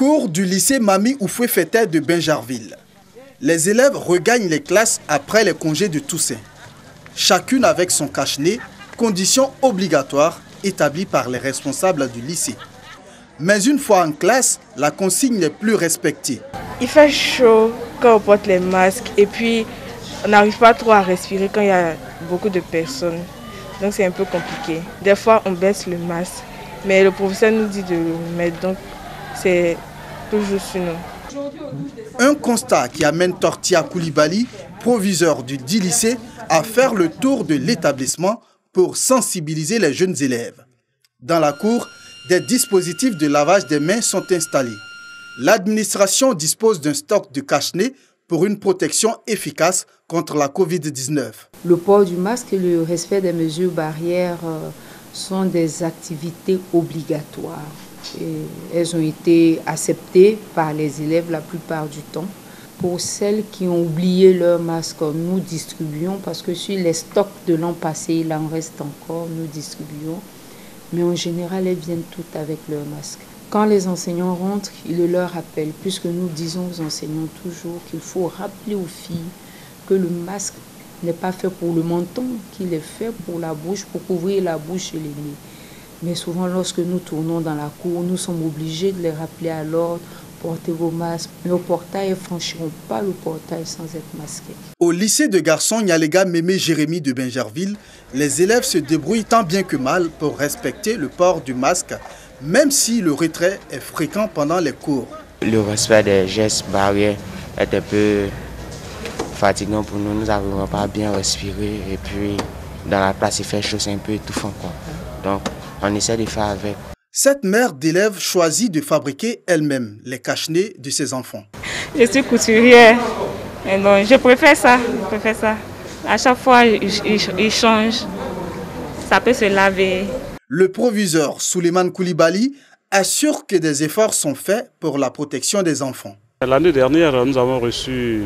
Cours du lycée Mami Oufoué Fété de Bingerville. Les élèves regagnent les classes après les congés de Toussaint. Chacune avec son cache-nez, condition obligatoire établie par les responsables du lycée. Mais une fois en classe, la consigne n'est plus respectée. Il fait chaud quand on porte les masques et puis on n'arrive pas trop à respirer quand il y a beaucoup de personnes. Donc c'est un peu compliqué. Des fois on baisse le masque, mais le professeur nous dit de le mettre, donc c'est toujours sur nous. Un constat qui amène Tortia Koulibaly, proviseur du dit lycée, à faire le tour de l'établissement pour sensibiliser les jeunes élèves. Dans la cour, des dispositifs de lavage des mains sont installés. L'administration dispose d'un stock de cache-nez pour une protection efficace contre la Covid-19. Le port du masque et le respect des mesures barrières sont des activités obligatoires. Et elles ont été acceptées par les élèves la plupart du temps. Pour celles qui ont oublié leur masque, nous distribuons, parce que sur les stocks de l'an passé, il en reste encore, nous distribuons. Mais en général, elles viennent toutes avec leur masque. Quand les enseignants rentrent, ils le leur rappellent, puisque nous disons aux enseignants toujours qu'il faut rappeler aux filles que le masque n'est pas fait pour le menton, qu'il est fait pour la bouche, pour couvrir la bouche et les nez. Mais souvent, lorsque nous tournons dans la cour, nous sommes obligés de les rappeler à l'ordre, portez vos masques. Mais au portail, elles ne franchiront pas le portail sans être masquées. Au lycée de garçons Nyalega Mémé Jérémy de Bingerville, les élèves se débrouillent tant bien que mal pour respecter le port du masque, même si le retrait est fréquent pendant les cours. Le respect des gestes barrières est un peu fatigant pour nous. Nous n'arrivons pas à bien respirer et puis dans la classe il fait chaud, c'est un peu étouffant, quoi. Donc on essaie de faire avec. Cette mère d'élèves choisit de fabriquer elle-même les cache-nez de ses enfants. Je suis couturière, et donc je préfère ça. À chaque fois, il change. Ça peut se laver. Le proviseur Souleymane Koulibaly assure que des efforts sont faits pour la protection des enfants. L'année dernière, nous avons reçu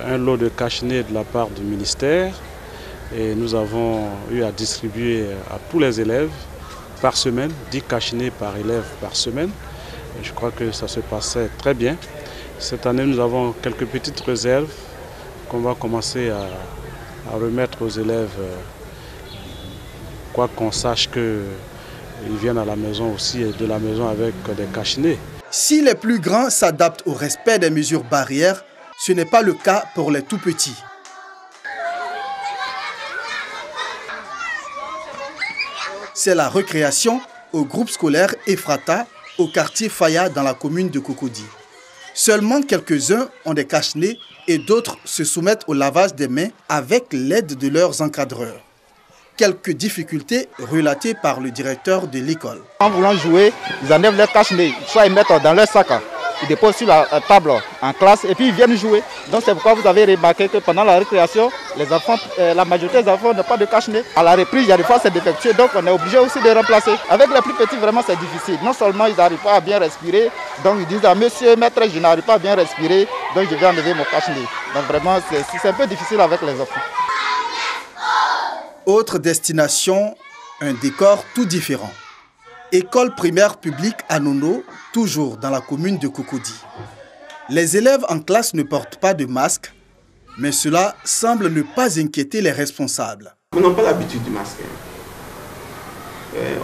un lot de cache-nez de la part du ministère et nous avons eu à distribuer à tous les élèves par semaine, 10 cache-nez par élève par semaine. Et je crois que ça se passait très bien. Cette année, nous avons quelques petites réserves qu'on va commencer à remettre aux élèves, quoi qu'on sache qu'ils viennent à la maison aussi et de la maison avec des cache-nez. Si les plus grands s'adaptent au respect des mesures barrières, ce n'est pas le cas pour les tout petits. C'est la récréation au groupe scolaire Ephrata, au quartier Faya dans la commune de Cocody. Seulement quelques-uns ont des cache-nez et d'autres se soumettent au lavage des mains avec l'aide de leurs encadreurs. Quelques difficultés relatées par le directeur de l'école. En voulant jouer, ils enlèvent leur cache-nez, soit ils mettent dans leur sac, ils déposent sur la table en classe et puis ils viennent jouer. Donc c'est pourquoi vous avez remarqué que pendant la récréation, les enfants, la majorité des enfants n'ont pas de cache-nez. À la reprise, il y a des fois c'est défectueux, donc on est obligé aussi de remplacer. Avec les plus petits, vraiment c'est difficile. Non seulement ils n'arrivent pas à bien respirer, donc ils disent à monsieur, maître, je n'arrive pas à bien respirer, donc je vais enlever mon cache-nez. Donc vraiment c'est un peu difficile avec les enfants. Autre destination, un décor tout différent. École primaire publique à Nono, toujours dans la commune de Cocody. Les élèves en classe ne portent pas de masque, mais cela semble ne pas inquiéter les responsables. Ils n'ont pas l'habitude du masque.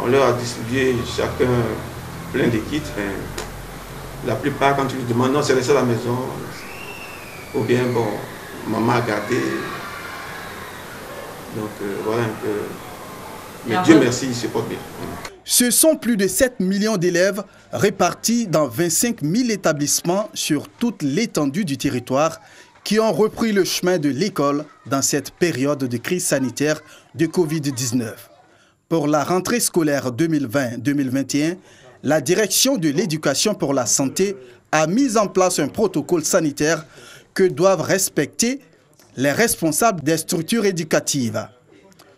On leur a distribué chacun plein de kits. La plupart, quand tu lui demandes, non, c'est resté à la maison. Ou bien, bon, maman a gardé. Donc voilà un peu. Mais Dieu merci, il se porte bien. Ce sont plus de 7 millions d'élèves répartis dans 25 000 établissements sur toute l'étendue du territoire qui ont repris le chemin de l'école dans cette période de crise sanitaire de Covid-19. Pour la rentrée scolaire 2020-2021, la direction de l'éducation pour la santé a mis en place un protocole sanitaire que doivent respecter les responsables des structures éducatives.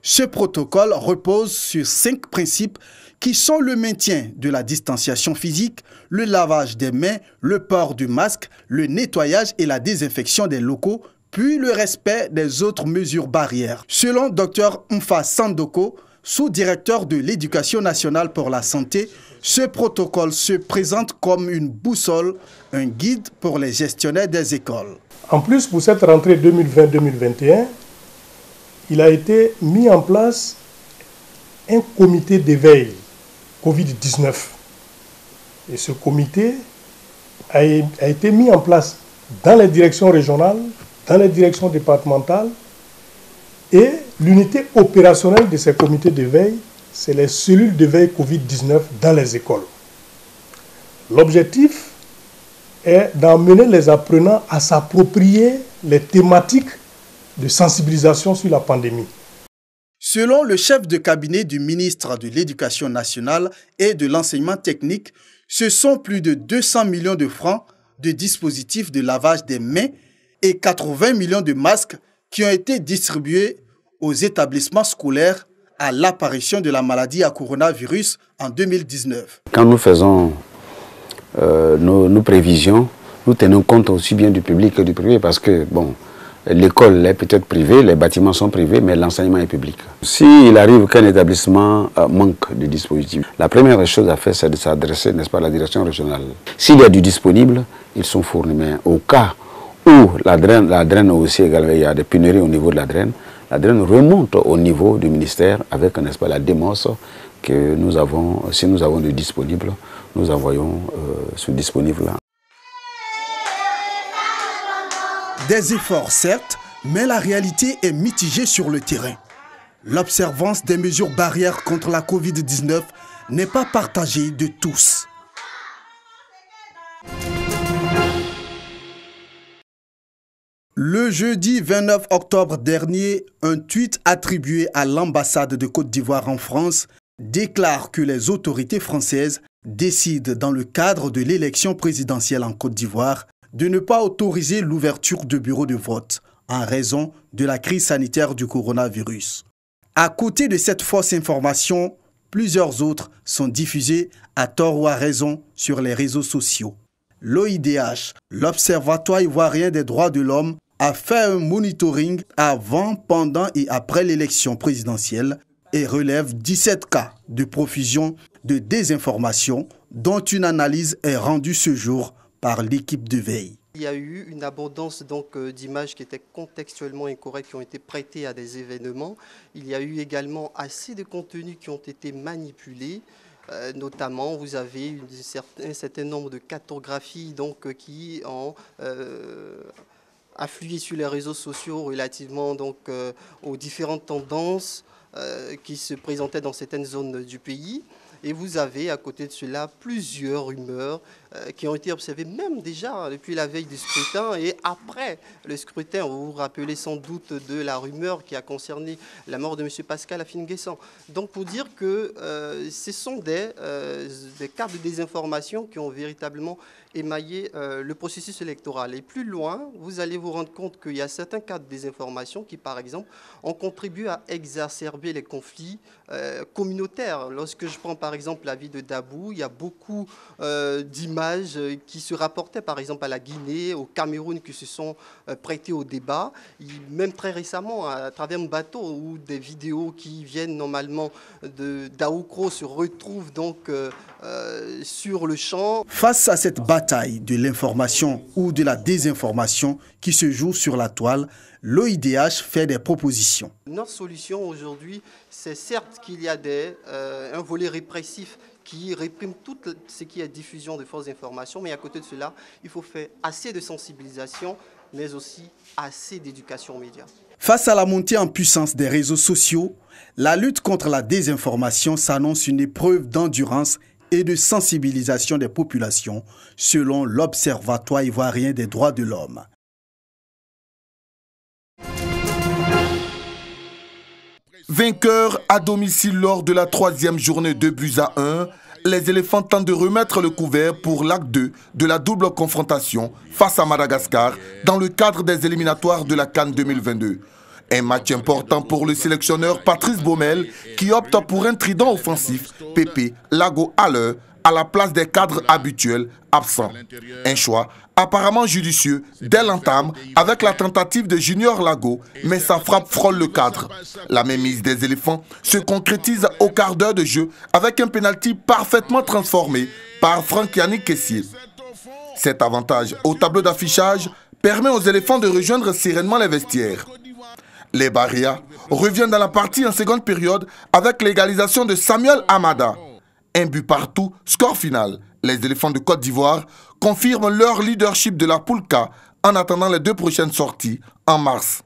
Ce protocole repose sur 5 principes qui sont le maintien de la distanciation physique, le lavage des mains, le port du masque, le nettoyage et la désinfection des locaux, puis le respect des autres mesures barrières. Selon Dr Mfa Sandoko, sous-directeur de l'Éducation nationale pour la santé, Ce protocole se présente comme une boussole, un guide pour les gestionnaires des écoles. En plus, pour cette rentrée 2020-2021, il a été mis en place un comité d'éveil Covid-19. Et ce comité a été mis en place dans les directions régionales, dans les directions départementales, et l'unité opérationnelle de ces comités d'éveil, c'est les cellules d'éveil Covid-19 dans les écoles. L'objectif est d'emmener les apprenants à s'approprier les thématiques de sensibilisation sur la pandémie. Selon le chef de cabinet du ministre de l'Éducation nationale et de l'enseignement technique, ce sont plus de 200 millions de francs de dispositifs de lavage des mains et 80 millions de masques qui ont été distribués aux établissements scolaires à l'apparition de la maladie à coronavirus en 2019. Quand nous faisons nos prévisions, nous tenons compte aussi bien du public que du privé parce que, bon, l'école est peut-être privée, les bâtiments sont privés, mais l'enseignement est public. S'il arrive qu'un établissement manque de dispositifs, la première chose à faire, c'est de s'adresser, n'est-ce pas, à la direction régionale. S'il y a du disponible, ils sont fournis. Mais au cas où la draine aussi également, il y a des pénuries au niveau de la draine remonte au niveau du ministère avec, n'est-ce pas, la démence que nous avons, si nous avons du disponible, nous envoyons ce disponible-là. Des efforts, certes, mais la réalité est mitigée sur le terrain. L'observance des mesures barrières contre la Covid-19 n'est pas partagée de tous. Le jeudi 29 octobre dernier, un tweet attribué à l'ambassade de Côte d'Ivoire en France déclare que les autorités françaises décident dans le cadre de l'élection présidentielle en Côte d'Ivoire de ne pas autoriser l'ouverture de bureaux de vote en raison de la crise sanitaire du coronavirus. À côté de cette fausse information, plusieurs autres sont diffusées à tort ou à raison sur les réseaux sociaux. L'OIDH, l'Observatoire ivoirien des droits de l'homme, a fait un monitoring avant, pendant et après l'élection présidentielle et relève 17 cas de profusion de désinformation dont une analyse est rendue ce jour par l'équipe de veille. Il y a eu une abondance d'images qui étaient contextuellement incorrectes, qui ont été prêtées à des événements. Il y a eu également assez de contenus qui ont été manipulés. Notamment, vous avez un certain nombre de cartographies qui ont afflué sur les réseaux sociaux relativement aux différentes tendances qui se présentaient dans certaines zones du pays. Et vous avez à côté de cela plusieurs rumeurs qui ont été observées même déjà depuis la veille du scrutin et après le scrutin. Vous vous rappelez sans doute de la rumeur qui a concerné la mort de M. Pascal Afin-N'Guessan. Donc pour dire que ce sont des cas de désinformation qui ont véritablement émaillé le processus électoral. Et plus loin, vous allez vous rendre compte qu'il y a certains cas de désinformation qui, par exemple, ont contribué à exacerber les conflits communautaires. Lorsque je prends par exemple la ville de Dabou, il y a beaucoup d'images qui se rapportaient par exemple à la Guinée, au Cameroun, qui se sont prêtées au débat. Même très récemment, à travers Mbato, où des vidéos qui viennent normalement d'Aoukro se retrouvent donc sur le champ. Face à cette bataille de l'information ou de la désinformation qui se joue sur la toile, l'OIDH fait des propositions. Notre solution aujourd'hui, c'est certes qu'il y a un volet répressif qui réprime tout ce qui est diffusion de fausses informations, mais à côté de cela, il faut faire assez de sensibilisation, mais aussi assez d'éducation aux médias. Face à la montée en puissance des réseaux sociaux, la lutte contre la désinformation s'annonce une épreuve d'endurance et de sensibilisation des populations, selon l'Observatoire ivoirien des droits de l'homme. Vainqueurs à domicile lors de la 3e journée 2-1, les éléphants tentent de remettre le couvert pour l'acte 2 de la double confrontation face à Madagascar dans le cadre des éliminatoires de la CAN 2022. Un match important pour le sélectionneur Patrice Baumel qui opte pour un trident offensif, Pépé, Lago, Haller, à la place des cadres habituels absents. Un choix apparemment judicieux dès l'entame avec la tentative de Junior Lago, mais sa frappe frôle le cadre. La mainmise des éléphants se concrétise au quart d'heure de jeu avec un pénalty parfaitement transformé par Franck-Yannick Kessié. Cet avantage au tableau d'affichage permet aux éléphants de rejoindre sereinement les vestiaires. Les Barrias reviennent dans la partie en seconde période avec l'égalisation de Samuel Amada. Un but partout, score final. Les éléphants de Côte d'Ivoire confirment leur leadership de la poule K en attendant les 2 prochaines sorties en mars.